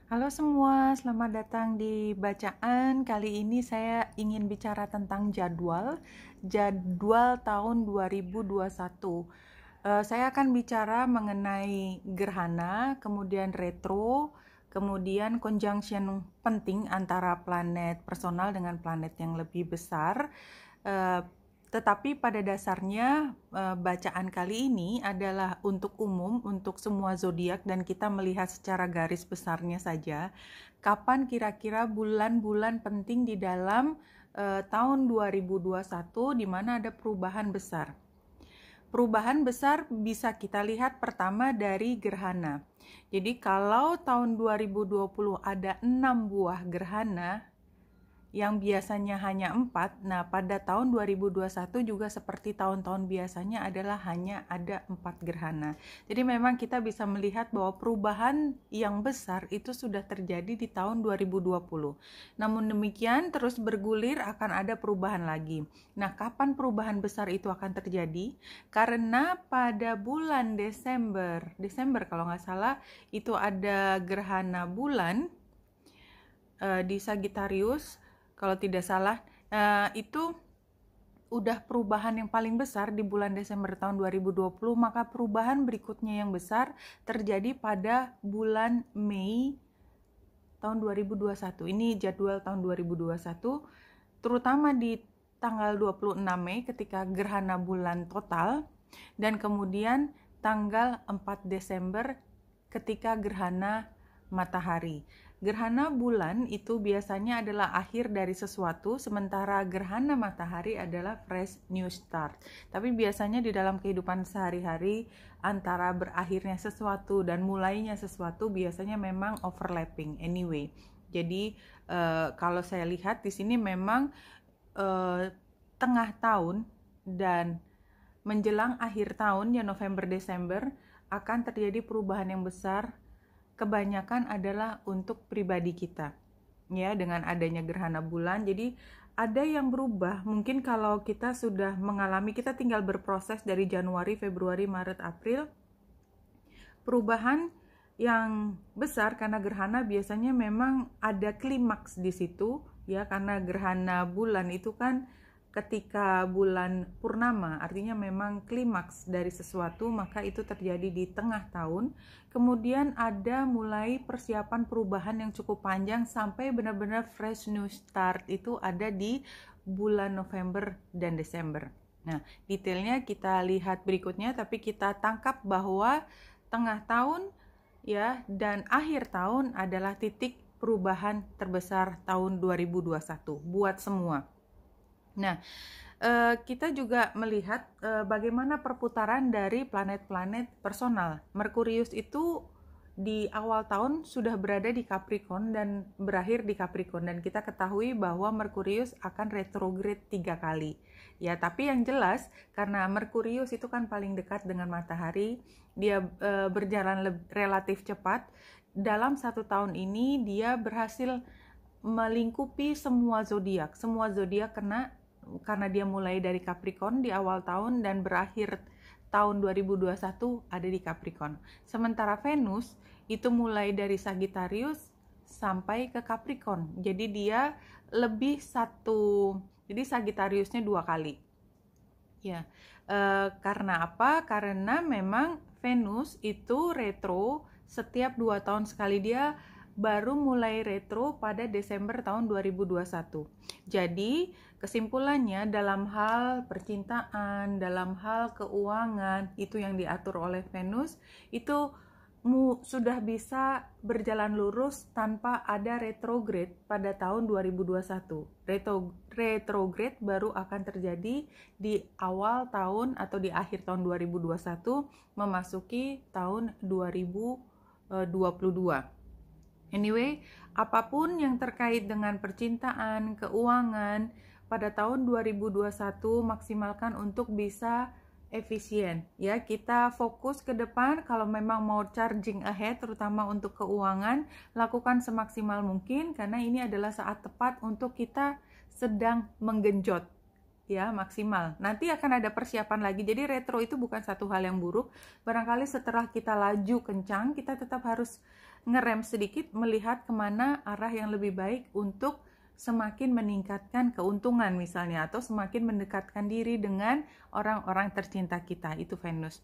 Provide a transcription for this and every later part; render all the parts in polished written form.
Halo semua, selamat datang di bacaan. Kali ini saya ingin bicara tentang jadwal tahun 2021. Saya akan bicara mengenai gerhana, kemudian retro, kemudian conjunction penting antara planet personal dengan planet yang lebih besar. Tetapi pada dasarnya bacaan kali ini adalah untuk umum, untuk semua zodiak, dan kita melihat secara garis besarnya saja kapan kira-kira bulan-bulan penting di dalam tahun 2021 di mana ada perubahan besar. Perubahan besar bisa kita lihat pertama dari gerhana. Jadi kalau tahun 2020 ada 6 buah gerhana, yang biasanya hanya 4, nah pada tahun 2021 juga seperti tahun-tahun biasanya adalah hanya ada 4 gerhana. Jadi memang kita bisa melihat bahwa perubahan yang besar itu sudah terjadi di tahun 2020. Namun demikian terus bergulir akan ada perubahan lagi. Nah, kapan perubahan besar itu akan terjadi? Karena pada bulan Desember kalau nggak salah itu ada gerhana bulan di Sagittarius. Kalau tidak salah, itu udah perubahan yang paling besar di bulan Desember tahun 2020, maka perubahan berikutnya yang besar terjadi pada bulan Mei tahun 2021. Ini jadwal tahun 2021, terutama di tanggal 26 Mei ketika gerhana bulan total, dan kemudian tanggal 4 Desember ketika gerhana matahari. Gerhana bulan itu biasanya adalah akhir dari sesuatu, sementara gerhana matahari adalah fresh new start. Tapi biasanya di dalam kehidupan sehari-hari antara berakhirnya sesuatu dan mulainya sesuatu biasanya memang overlapping anyway. Jadi kalau saya lihat di sini memang tengah tahun dan menjelang akhir tahun ya November Desember akan terjadi perubahan yang besar. Kebanyakan adalah untuk pribadi kita ya, dengan adanya gerhana bulan. Jadi ada yang berubah. Mungkin kalau kita sudah mengalami, kita tinggal berproses dari Januari, Februari, Maret, April, perubahan yang besar karena gerhana biasanya memang ada klimaks di situ ya, karena gerhana bulan itu kan ketika bulan purnama, artinya memang klimaks dari sesuatu, maka itu terjadi di tengah tahun. Kemudian ada mulai persiapan perubahan yang cukup panjang sampai benar-benar fresh new start itu ada di bulan November dan Desember. Nah, detailnya kita lihat berikutnya, tapi kita tangkap bahwa tengah tahun ya dan akhir tahun adalah titik perubahan terbesar tahun 2021 buat semua. Nah, kita juga melihat bagaimana perputaran dari planet-planet personal. Merkurius itu di awal tahun sudah berada di Capricorn dan berakhir di Capricorn, dan kita ketahui bahwa Merkurius akan retrograde 3 kali. Ya, tapi yang jelas karena Merkurius itu kan paling dekat dengan matahari, dia berjalan relatif cepat. Dalam 1 tahun ini dia berhasil melingkupi semua zodiak. Semua zodiak karena dia mulai dari Capricorn di awal tahun dan berakhir tahun 2021 ada di Capricorn. Sementara Venus itu mulai dari Sagittarius sampai ke Capricorn. Jadi dia lebih jadi Sagittariusnya 2 kali. Ya, karena apa? Karena memang Venus itu retro setiap 2 tahun sekali. Dia baru mulai retro pada Desember tahun 2021. Jadi kesimpulannya dalam hal percintaan, dalam hal keuangan, itu yang diatur oleh Venus, itu sudah bisa berjalan lurus tanpa ada retrograde pada tahun 2021. Retrograde baru akan terjadi di awal tahun atau di akhir tahun 2021 memasuki tahun 2022. Anyway, apapun yang terkait dengan percintaan, keuangan, pada tahun 2021 maksimalkan untuk bisa efisien. Ya, kita fokus ke depan. Kalau memang mau charging ahead, terutama untuk keuangan, lakukan semaksimal mungkin karena ini adalah saat tepat untuk kita sedang menggenjot. Ya, maksimal. Nanti akan ada persiapan lagi. Jadi retro itu bukan satu hal yang buruk. Barangkali setelah kita laju kencang, kita tetap harus ngerem sedikit melihat kemana arah yang lebih baik untuk semakin meningkatkan keuntungan misalnya, atau semakin mendekatkan diri dengan orang-orang tercinta kita, itu Venus.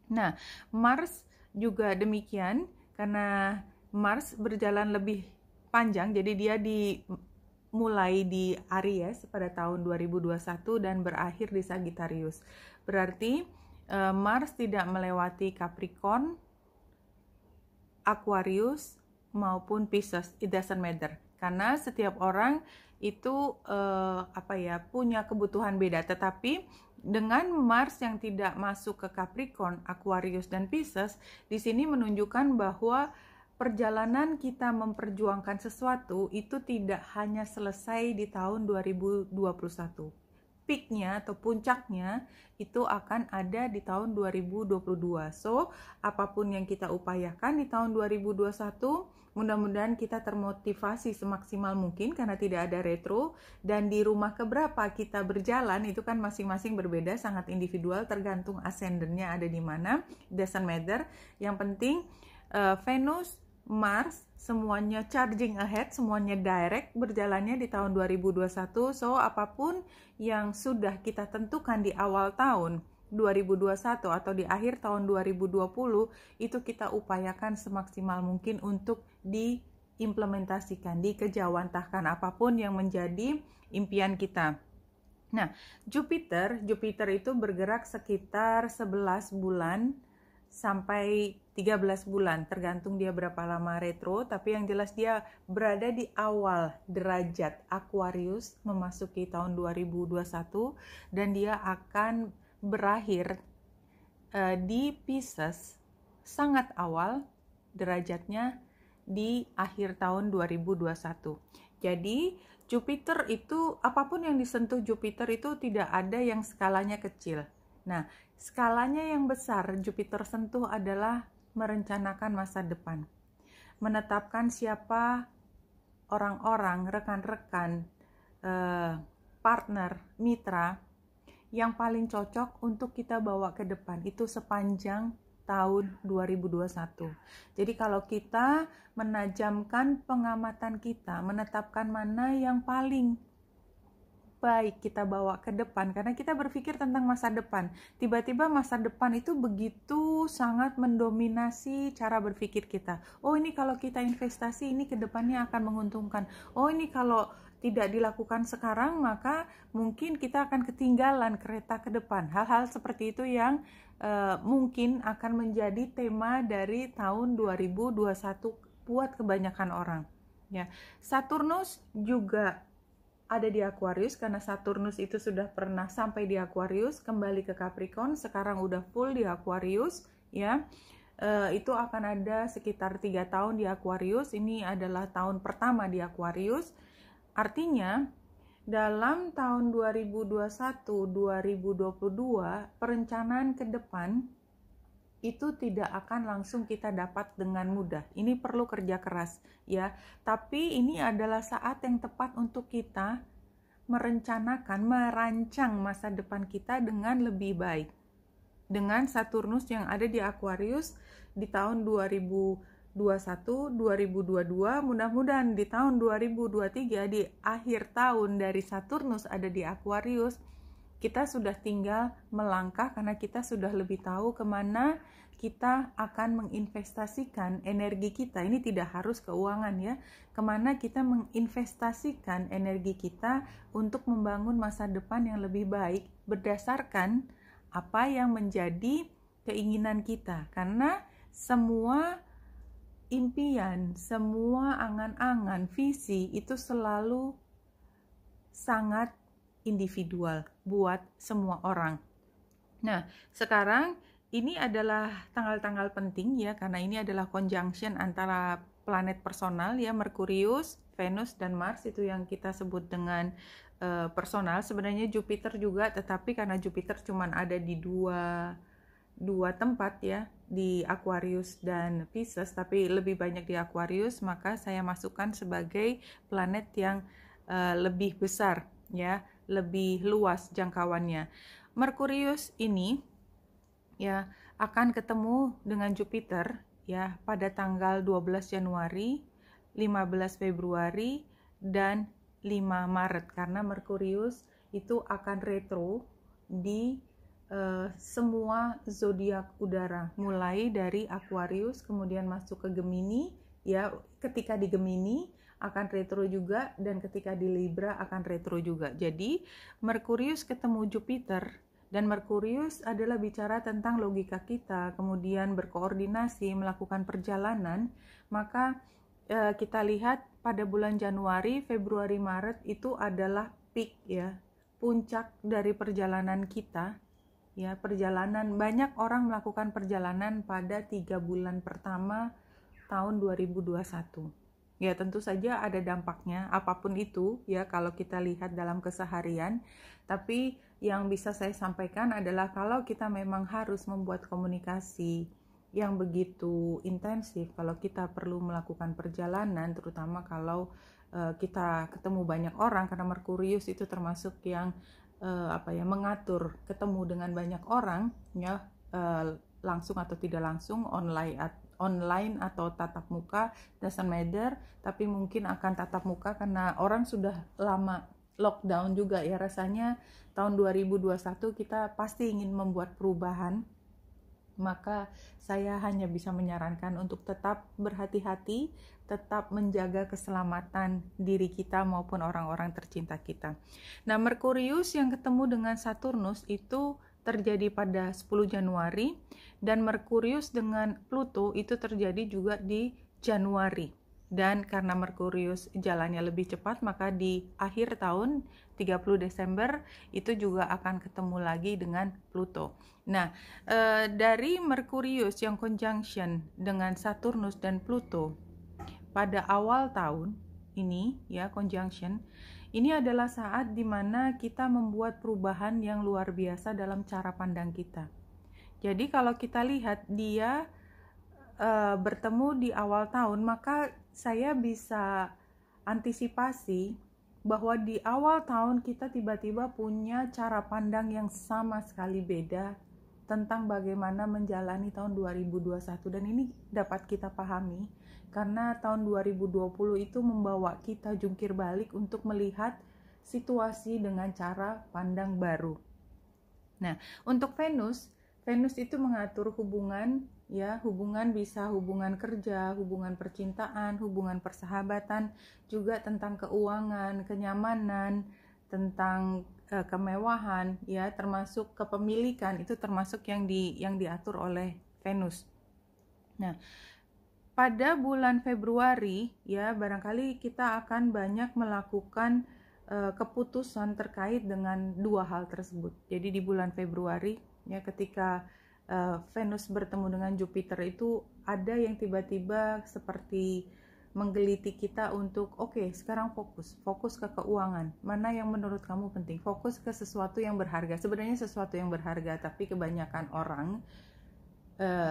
Nah, Mars juga demikian, karena Mars berjalan lebih panjang, jadi dia mulai di Aries pada tahun 2021 dan berakhir di Sagittarius. Berarti Mars tidak melewati Capricorn, Aquarius, maupun Pisces, it doesn't matter. Karena setiap orang itu punya kebutuhan beda, tetapi dengan Mars yang tidak masuk ke Capricorn, Aquarius, dan Pisces, di sini menunjukkan bahwa perjalanan kita memperjuangkan sesuatu itu tidak hanya selesai di tahun 2021. Peaknya atau puncaknya itu akan ada di tahun 2022. So, apapun yang kita upayakan di tahun 2021, mudah-mudahan kita termotivasi semaksimal mungkin karena tidak ada retro, dan di rumah keberapa kita berjalan itu kan masing-masing berbeda, sangat individual, tergantung ascendennya ada di mana, doesn't matter. Yang penting Venus, Mars, semuanya charging ahead, semuanya direct berjalannya di tahun 2021. So, apapun yang sudah kita tentukan di awal tahun 2021 atau di akhir tahun 2020, itu kita upayakan semaksimal mungkin untuk diimplementasikan, dikejawantahkan apapun yang menjadi impian kita. Nah, Jupiter itu bergerak sekitar 11 bulan sampai 13 bulan, tergantung dia berapa lama retro, tapi yang jelas dia berada di awal derajat Aquarius memasuki tahun 2021, dan dia akan berakhir di Pisces sangat awal derajatnya di akhir tahun 2021. Jadi Jupiter itu, apapun yang disentuh Jupiter itu tidak ada yang skalanya kecil. Nah, skalanya yang besar Jupiter sentuh adalah merencanakan masa depan, menetapkan siapa orang-orang, rekan-rekan, partner, mitra yang paling cocok untuk kita bawa ke depan, itu sepanjang tahun 2021. Jadi kalau kita menajamkan pengamatan kita, menetapkan mana yang paling baik kita bawa ke depan, karena kita berpikir tentang masa depan, tiba-tiba masa depan itu begitu sangat mendominasi cara berpikir kita. Oh, ini kalau kita investasi, ini ke depannya akan menguntungkan. Oh, ini kalau tidak dilakukan sekarang, maka mungkin kita akan ketinggalan kereta ke depan. Hal-hal seperti itu yang mungkin akan menjadi tema dari tahun 2021 buat kebanyakan orang. Ya, Saturnus juga ada di Aquarius, karena Saturnus itu sudah pernah sampai di Aquarius, kembali ke Capricorn, sekarang udah full di Aquarius, ya. Itu akan ada sekitar 3 tahun di Aquarius. Ini adalah tahun pertama di Aquarius. Artinya dalam tahun 2021-2022 perencanaan ke depan itu tidak akan langsung kita dapat dengan mudah. Ini perlu kerja keras, ya. Tapi ini adalah saat yang tepat untuk kita merencanakan, merancang masa depan kita dengan lebih baik. Dengan Saturnus yang ada di Aquarius di tahun 2021, 2022, mudah-mudahan di tahun 2023 di akhir tahun dari Saturnus ada di Aquarius, kita sudah tinggal melangkah karena kita sudah lebih tahu kemana kita akan menginvestasikan energi kita. Ini tidak harus keuangan, ya. Kemana kita menginvestasikan energi kita untuk membangun masa depan yang lebih baik berdasarkan apa yang menjadi keinginan kita. Karena semua impian, semua angan-angan, visi itu selalu sangat individual buat semua orang. Nah, sekarang ini adalah tanggal-tanggal penting, ya, karena ini adalah conjunction antara planet personal, ya, Merkurius, Venus, dan Mars, itu yang kita sebut dengan personal. Sebenarnya Jupiter juga, tetapi karena Jupiter cuman ada di dua tempat, ya, di Aquarius dan Pisces, tapi lebih banyak di Aquarius, maka saya masukkan sebagai planet yang lebih besar, ya, lebih luas jangkauannya. Merkurius ini, ya, akan ketemu dengan Jupiter ya pada tanggal 12 Januari, 15 Februari, dan 5 Maret karena Merkurius itu akan retro di semua zodiak udara, mulai dari Aquarius kemudian masuk ke Gemini, ya ketika di Gemini akan retro juga, dan ketika di Libra akan retro juga. Jadi Merkurius ketemu Jupiter, dan Merkurius adalah bicara tentang logika kita, kemudian berkoordinasi, melakukan perjalanan. Maka kita lihat pada bulan Januari, Februari, Maret itu adalah peak, ya, puncak dari perjalanan kita. Ya, perjalanan, banyak orang melakukan perjalanan pada 3 bulan pertama tahun 2021. Ya, tentu saja ada dampaknya, apapun itu, ya, kalau kita lihat dalam keseharian. Tapi yang bisa saya sampaikan adalah kalau kita memang harus membuat komunikasi yang begitu intensif, kalau kita perlu melakukan perjalanan, terutama kalau kita ketemu banyak orang, karena Merkurius itu termasuk yang mengatur ketemu dengan banyak orang, ya, langsung atau tidak langsung, online atau tatap muka, doesn't matter, tapi mungkin akan tatap muka karena orang sudah lama lockdown juga, ya. Rasanya tahun 2021 kita pasti ingin membuat perubahan. Maka saya hanya bisa menyarankan untuk tetap berhati-hati, tetap menjaga keselamatan diri kita maupun orang-orang tercinta kita. Nah, Merkurius yang ketemu dengan Saturnus itu terjadi pada 10 Januari, dan Merkurius dengan Pluto itu terjadi juga di Januari. Dan karena Merkurius jalannya lebih cepat, maka di akhir tahun 30 Desember itu juga akan ketemu lagi dengan Pluto. Nah, dari Merkurius yang conjunction dengan Saturnus dan Pluto pada awal tahun ini, ya, conjunction, ini adalah saat dimana kita membuat perubahan yang luar biasa dalam cara pandang kita. Jadi kalau kita lihat dia bertemu di awal tahun, maka saya bisa antisipasi bahwa di awal tahun kita tiba-tiba punya cara pandang yang sama sekali beda tentang bagaimana menjalani tahun 2021, dan ini dapat kita pahami karena tahun 2020 itu membawa kita jungkir balik untuk melihat situasi dengan cara pandang baru. Nah, untuk Venus itu mengatur hubungan, ya, hubungan bisa hubungan kerja, hubungan percintaan, hubungan persahabatan, juga tentang keuangan, kenyamanan, tentang kemewahan, ya, termasuk kepemilikan, itu termasuk yang diatur oleh Venus. Nah, pada bulan Februari, ya, barangkali kita akan banyak melakukan keputusan terkait dengan dua hal tersebut. Jadi di bulan Februari, ya, ketika Venus bertemu dengan Jupiter itu ada yang tiba-tiba seperti menggeliti kita untuk sekarang fokus ke keuangan, mana yang menurut kamu penting, fokus ke sesuatu yang berharga. Sebenarnya sesuatu yang berharga, tapi kebanyakan orang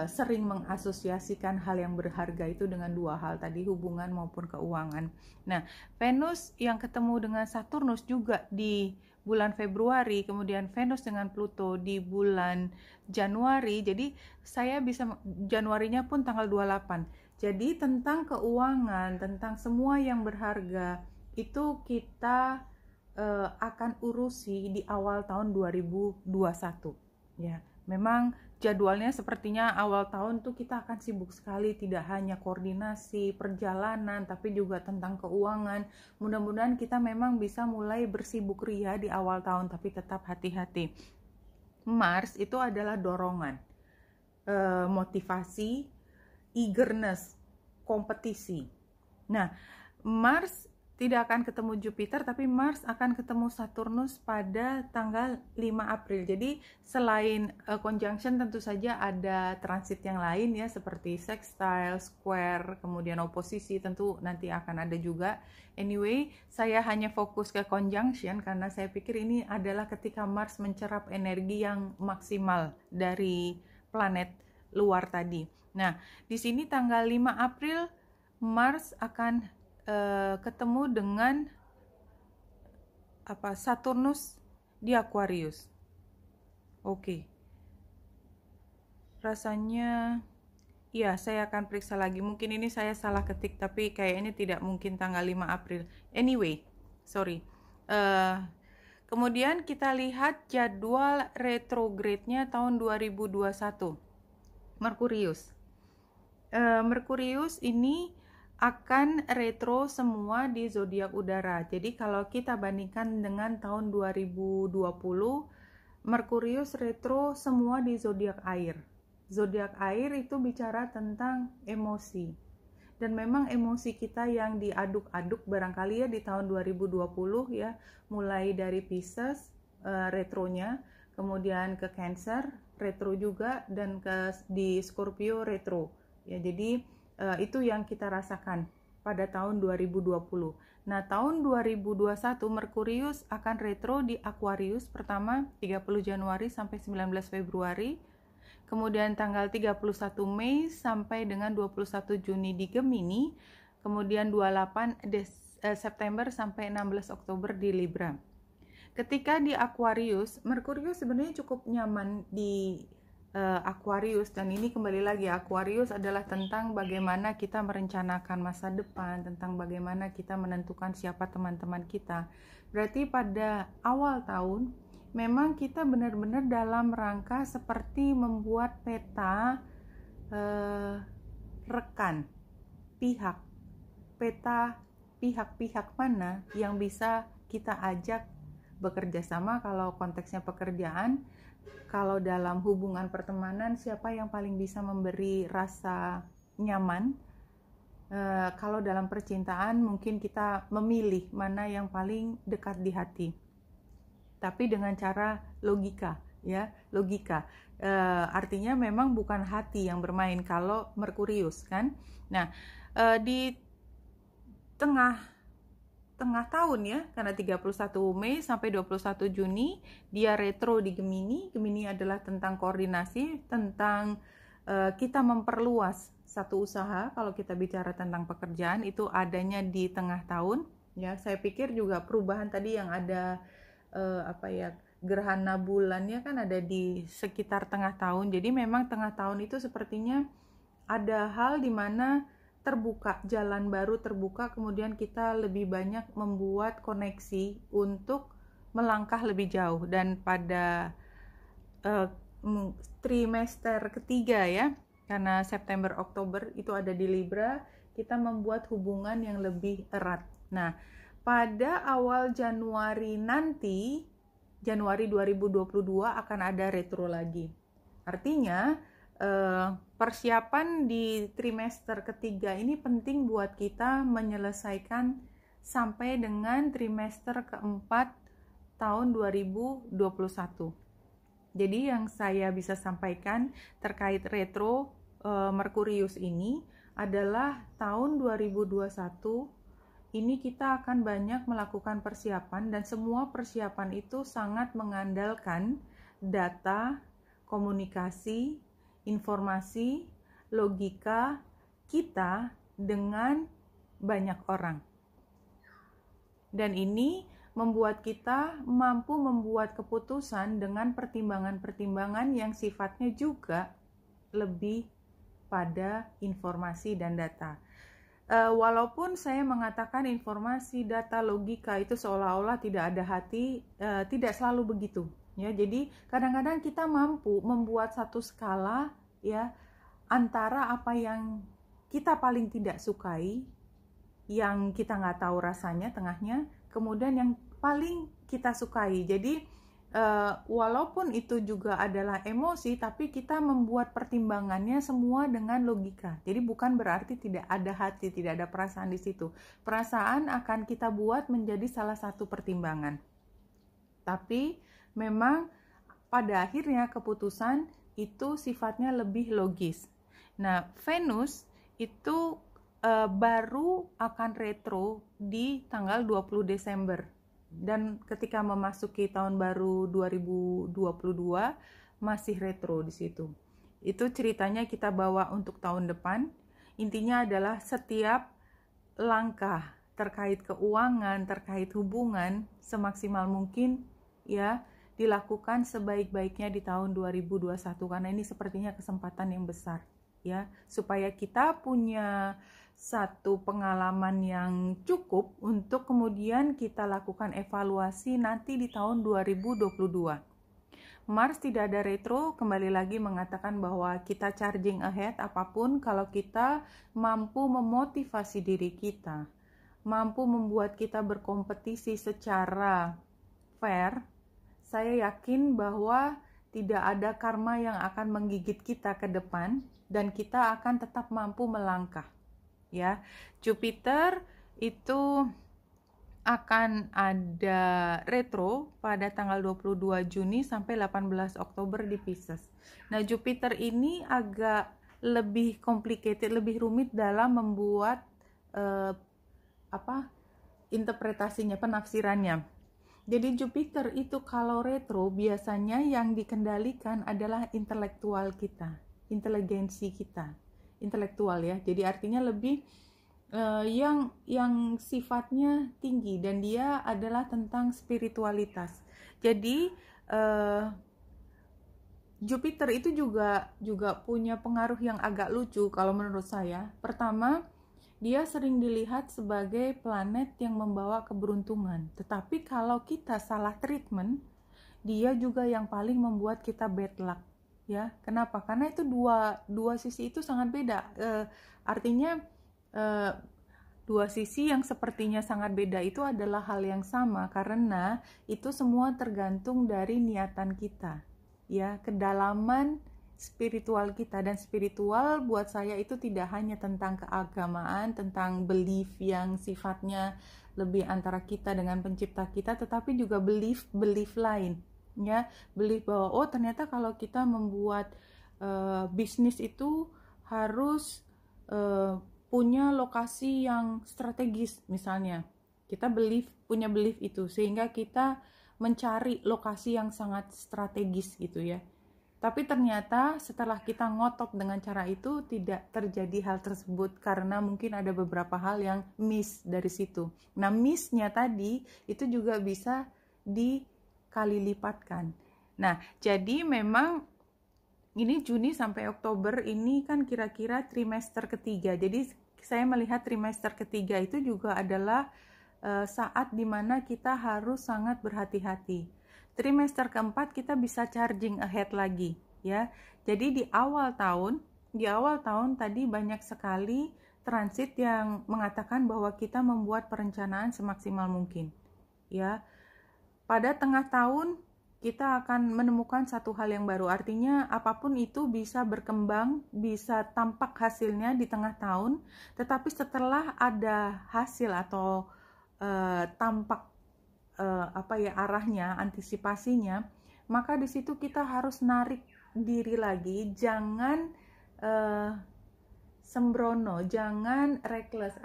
sering mengasosiasikan hal yang berharga itu dengan dua hal tadi, hubungan maupun keuangan. Nah, Venus yang ketemu dengan Saturnus juga di bulan Februari, kemudian Venus dengan Pluto di bulan Januari. Jadi saya bisa, Januarinya pun tanggal 28. Jadi tentang keuangan, tentang semua yang berharga itu kita akan urusi di awal tahun 2021, ya. Memang jadwalnya sepertinya awal tahun tuh kita akan sibuk sekali, tidak hanya koordinasi, perjalanan, tapi juga tentang keuangan. Mudah-mudahan kita memang bisa mulai bersibuk ria di awal tahun, tapi tetap hati-hati. Mars itu adalah dorongan, motivasi, eagerness, kompetisi. Nah, Mars tidak akan ketemu Jupiter, tapi Mars akan ketemu Saturnus pada tanggal 5 April. Jadi selain conjunction, tentu saja ada transit yang lain, ya, seperti sextile, square, kemudian oposisi, tentu nanti akan ada juga. Anyway, saya hanya fokus ke conjunction karena saya pikir ini adalah ketika Mars mencerap energi yang maksimal dari planet luar tadi. Nah, di sini tanggal 5 April Mars akan ketemu dengan Saturnus di Aquarius. Rasanya Iya, saya akan periksa lagi. Mungkin ini saya salah ketik, tapi kayaknya tidak mungkin tanggal 5 April. Anyway, sorry. Kemudian kita lihat jadwal retrograde-nya tahun 2021. Merkurius. Merkurius ini akan retro semua di zodiak udara. Jadi kalau kita bandingkan dengan tahun 2020, Merkurius retro semua di zodiak air. Zodiak air itu bicara tentang emosi. Dan memang emosi kita yang diaduk-aduk barangkali ya di tahun 2020 ya, mulai dari Pisces retronya, kemudian ke Cancer retro juga, dan di Scorpio retro. Ya, jadi itu yang kita rasakan pada tahun 2020. Nah, tahun 2021 Merkurius akan retro di Aquarius pertama 30 Januari sampai 19 Februari. Kemudian tanggal 31 Mei sampai dengan 21 Juni di Gemini. Kemudian 28 September sampai 16 Oktober di Libra. Ketika di Aquarius, Merkurius sebenarnya cukup nyaman di Aquarius, dan ini kembali lagi, Aquarius adalah tentang bagaimana kita merencanakan masa depan, tentang bagaimana kita menentukan siapa teman-teman kita. Berarti pada awal tahun memang kita benar-benar dalam rangka seperti membuat peta rekan pihak, peta pihak-pihak mana yang bisa kita ajak bekerja sama kalau konteksnya pekerjaan. Kalau dalam hubungan pertemanan, siapa yang paling bisa memberi rasa nyaman? Kalau dalam percintaan, mungkin kita memilih mana yang paling dekat di hati. Tapi dengan cara logika, ya, logika. Artinya memang bukan hati yang bermain kalau Merkurius, kan? Nah, di tengah tahun ya, karena 31 Mei sampai 21 Juni dia retro di Gemini. Gemini adalah tentang koordinasi, tentang kita memperluas satu usaha. Kalau kita bicara tentang pekerjaan, itu adanya di tengah tahun ya. Saya pikir juga perubahan tadi yang ada gerhana bulannya kan ada di sekitar tengah tahun. Jadi memang tengah tahun itu sepertinya ada hal di mana terbuka, jalan baru terbuka, kemudian kita lebih banyak membuat koneksi untuk melangkah lebih jauh. Dan pada trimester ketiga ya, karena September Oktober itu ada di Libra, kita membuat hubungan yang lebih erat. Nah, pada awal Januari nanti, Januari 2022 akan ada retro lagi. Artinya persiapan di trimester ketiga ini penting buat kita menyelesaikan sampai dengan trimester keempat tahun 2021. Jadi yang saya bisa sampaikan terkait retro Merkurius ini adalah tahun 2021 ini kita akan banyak melakukan persiapan, dan semua persiapan itu sangat mengandalkan data, komunikasi, informasi, logika kita dengan banyak orang. Dan ini membuat kita mampu membuat keputusan dengan pertimbangan-pertimbangan yang sifatnya juga lebih pada informasi dan data. Walaupun saya mengatakan informasi, data, logika itu seolah-olah tidak ada hati, tidak selalu begitu. Ya, jadi kadang-kadang kita mampu membuat satu skala ya antara apa yang kita paling tidak sukai, yang kita nggak tahu rasanya tengahnya, kemudian yang paling kita sukai. Jadi walaupun itu juga adalah emosi, tapi kita membuat pertimbangannya semua dengan logika. Jadi bukan berarti tidak ada hati, tidak ada perasaan di situ. Perasaan akan kita buat menjadi salah satu pertimbangan. Tapi memang pada akhirnya keputusan itu sifatnya lebih logis. Nah, Venus itu baru akan retro di tanggal 20 Desember. Dan ketika memasuki tahun baru 2022 masih retro di situ. Itu ceritanya kita bawa untuk tahun depan. Intinya adalah setiap langkah terkait keuangan, terkait hubungan semaksimal mungkin ya dilakukan sebaik-baiknya di tahun 2021, karena ini sepertinya kesempatan yang besar. ya, supaya kita punya satu pengalaman yang cukup untuk kemudian kita lakukan evaluasi nanti di tahun 2022. Mars tidak ada retro, kembali lagi mengatakan bahwa kita charging ahead apapun kalau kita mampu memotivasi diri kita, mampu membuat kita berkompetisi secara fair. Saya yakin bahwa tidak ada karma yang akan menggigit kita ke depan dan kita akan tetap mampu melangkah. Ya, Jupiter itu akan ada retro pada tanggal 22 Juni sampai 18 Oktober di Pisces. Nah, Jupiter ini agak lebih complicated, lebih rumit dalam membuat interpretasinya, penafsirannya. Jadi Jupiter itu kalau retro biasanya yang dikendalikan adalah intelektual kita, inteligensi kita. Intelektual ya, jadi artinya lebih yang sifatnya tinggi dan dia adalah tentang spiritualitas. Jadi Jupiter itu juga punya pengaruh yang agak lucu kalau menurut saya. Pertama, dia sering dilihat sebagai planet yang membawa keberuntungan, tetapi kalau kita salah treatment, dia juga yang paling membuat kita bad luck. Ya, kenapa? Karena itu dua sisi itu sangat beda. Artinya dua sisi yang sepertinya sangat beda itu adalah hal yang sama karena itu semua tergantung dari niatan kita. Ya, kedalaman spiritual kita, dan spiritual buat saya itu tidak hanya tentang keagamaan, tentang belief yang sifatnya lebih antara kita dengan pencipta kita, tetapi juga belief lain. Ya, belief bahwa oh ternyata kalau kita membuat bisnis itu harus punya lokasi yang strategis misalnya. Kita punya belief itu sehingga kita mencari lokasi yang sangat strategis gitu ya. Tapi ternyata setelah kita ngotot dengan cara itu tidak terjadi hal tersebut karena mungkin ada beberapa hal yang miss dari situ. Nah, miss-nya tadi itu juga bisa dikali lipatkan. Nah, jadi memang ini Juni sampai Oktober ini kan kira-kira trimester ketiga. Jadi saya melihat trimester ketiga itu juga adalah saat dimana kita harus sangat berhati-hati. Trimester keempat kita bisa charging ahead lagi ya. Jadi di awal tahun tadi banyak sekali transit yang mengatakan bahwa kita membuat perencanaan semaksimal mungkin. Ya. Pada tengah tahun kita akan menemukan satu hal yang baru. Artinya apapun itu bisa berkembang, bisa tampak hasilnya di tengah tahun, tetapi setelah ada hasil atau tampak arahnya, antisipasinya, maka di situ kita harus narik diri lagi, jangan sembrono, jangan reckless,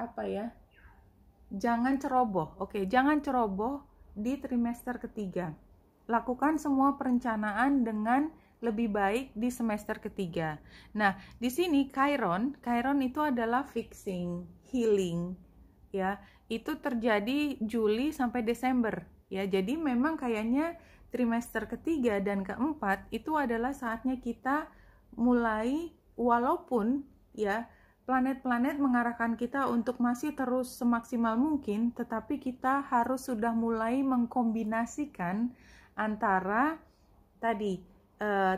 jangan ceroboh. Jangan ceroboh di trimester ketiga. Lakukan semua perencanaan dengan lebih baik di semester ketiga. Nah, di sini Chiron itu adalah fixing, healing, ya. Itu terjadi Juli sampai Desember, ya. Jadi memang kayaknya trimester ketiga dan keempat itu adalah saatnya kita mulai, walaupun ya planet-planet mengarahkan kita untuk masih terus semaksimal mungkin, tetapi kita harus sudah mulai mengkombinasikan antara tadi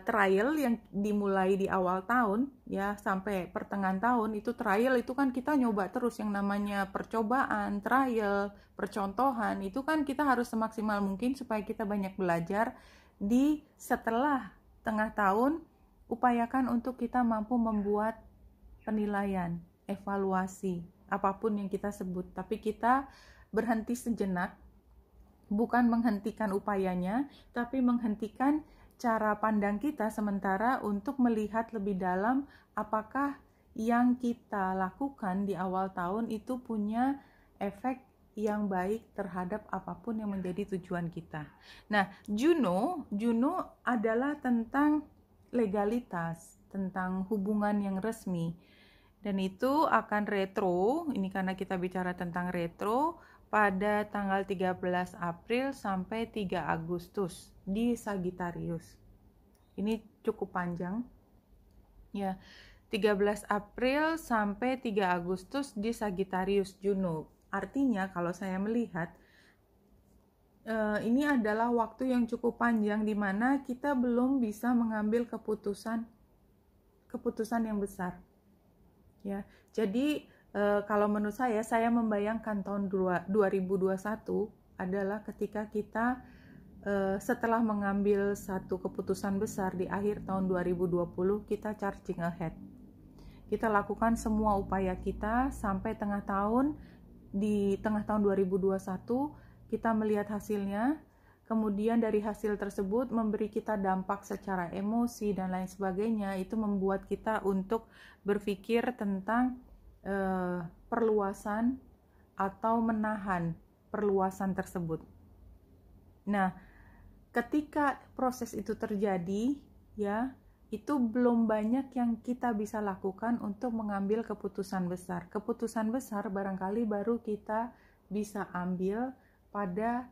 trial yang dimulai di awal tahun ya sampai pertengahan tahun. Itu trial itu kan kita nyoba terus, yang namanya percobaan, trial, percontohan, itu kan kita harus semaksimal mungkin supaya kita banyak belajar. Di setelah tengah tahun upayakan untuk kita mampu membuat penilaian, evaluasi, apapun yang kita sebut, tapi kita berhenti sejenak, bukan menghentikan upayanya, tapi menghentikan cara pandang kita sementara untuk melihat lebih dalam apakah yang kita lakukan di awal tahun itu punya efek yang baik terhadap apapun yang menjadi tujuan kita. Nah, Juno adalah tentang legalitas, tentang hubungan yang resmi. Dan itu akan retro, ini karena kita bicara tentang retro, pada tanggal 13 April sampai 3 Agustus di Sagittarius. Ini cukup panjang. Ya, 13 April sampai 3 Agustus di Sagittarius Junub. Artinya kalau saya melihat ini adalah waktu yang cukup panjang di mana kita belum bisa mengambil keputusan yang besar. Ya, jadi kalau menurut saya membayangkan tahun 2021 adalah ketika kita setelah mengambil satu keputusan besar di akhir tahun 2020, kita charging ahead. Kita lakukan semua upaya kita sampai tengah tahun, di tengah tahun 2021 kita melihat hasilnya, kemudian dari hasil tersebut memberi kita dampak secara emosi dan lain sebagainya. Itu membuat kita untuk berpikir tentang perluasan atau menahan perluasan tersebut. Nah, ketika proses itu terjadi, ya, itu belum banyak yang kita bisa lakukan untuk mengambil keputusan besar. Keputusan besar barangkali baru kita bisa ambil pada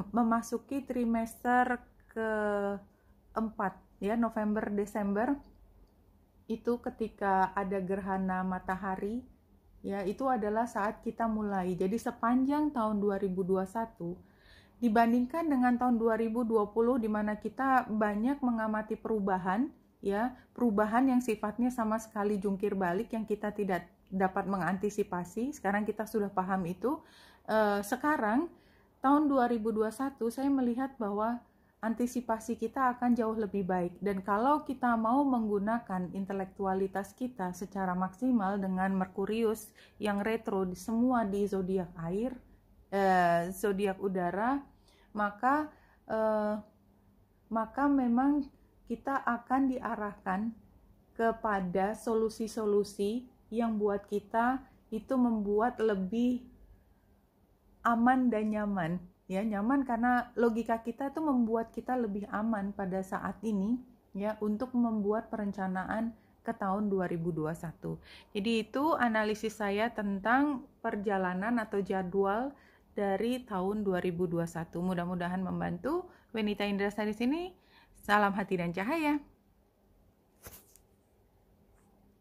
memasuki trimester keempat, ya, November Desember. Itu ketika ada gerhana matahari, ya, itu adalah saat kita mulai. Jadi sepanjang tahun 2021 dibandingkan dengan tahun 2020 di mana kita banyak mengamati perubahan, ya, perubahan yang sifatnya sama sekali jungkir balik yang kita tidak dapat mengantisipasi. Sekarang kita sudah paham itu. Sekarang tahun 2021 saya melihat bahwa antisipasi kita akan jauh lebih baik, dan kalau kita mau menggunakan intelektualitas kita secara maksimal dengan Merkurius yang retro semua di zodiak air, zodiak udara, maka memang kita akan diarahkan kepada solusi-solusi yang buat kita itu membuat lebih aman dan nyaman. Ya, nyaman karena logika kita itu membuat kita lebih aman pada saat ini, ya, untuk membuat perencanaan ke tahun 2021. Jadi itu analisis saya tentang perjalanan atau jadwal dari tahun 2021. Mudah-mudahan membantu. Wenita Indrasari di sini. Salam hati dan cahaya.